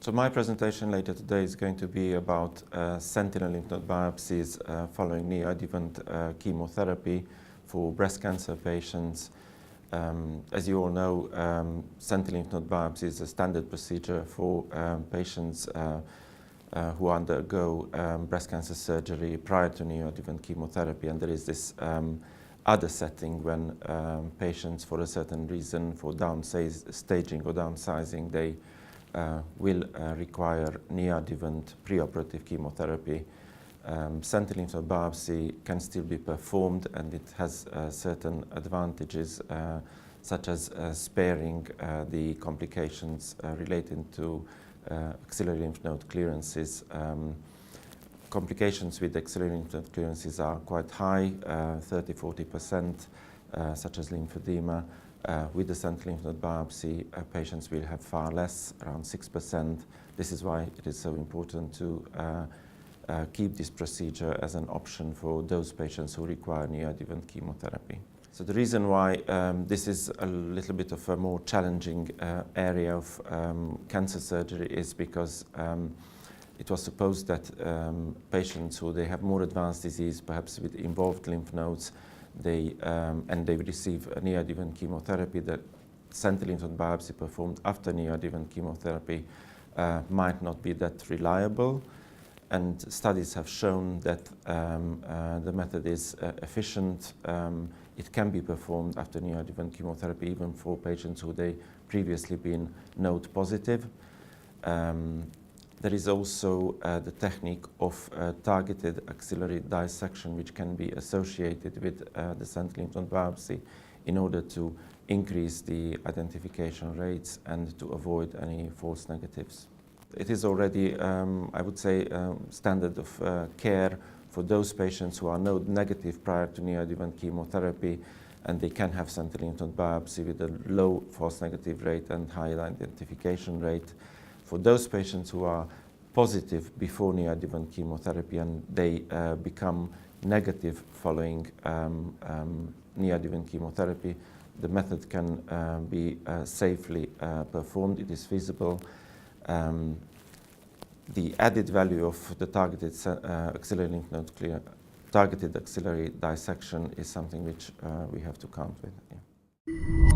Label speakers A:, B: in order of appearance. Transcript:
A: So my presentation later today is going to be about sentinel lymph node biopsies following neoadjuvant chemotherapy for breast cancer patients. As you all know, sentinel lymph node biopsy is a standard procedure for patients who undergo breast cancer surgery prior to neoadjuvant chemotherapy, and there is this other setting when patients, for a certain reason, for staging or downsizing, they will require neoadjuvant preoperative chemotherapy. Sentinel lymph node biopsy can still be performed, and it has certain advantages, such as sparing the complications relating to axillary lymph node clearances. Complications with axillary lymph node clearances are quite high, 30–40%, such as lymphedema. With the sentinel lymph node biopsy, patients will have far less, around 6%. This is why it is so important to keep this procedure as an option for those patients who require neoadjuvant chemotherapy. So the reason why this is a little bit of a more challenging area of cancer surgery is because it was supposed that patients who they have more advanced disease, perhaps with involved lymph nodes, and they receive a neoadjuvant chemotherapy, the sentinel lymph node biopsy performed after neoadjuvant chemotherapy might not be that reliable. And studies have shown that the method is efficient. It can be performed after neoadjuvant chemotherapy, even for patients who they previously been node positive. There is also the technique of targeted axillary dissection, which can be associated with the sentinel lymph node biopsy in order to increase the identification rates and to avoid any false negatives. It is already, I would say, standard of care for those patients who are node negative prior to neoadjuvant chemotherapy, and they can have sentinel lymph node biopsy with a low false negative rate and high identification rate. For those patients who are positive before neoadjuvant chemotherapy and they become negative following neoadjuvant chemotherapy, the method can be safely performed. It is feasible. The added value of the targeted axillary lymph node targeted axillary dissection is something which we have to count with. Yeah.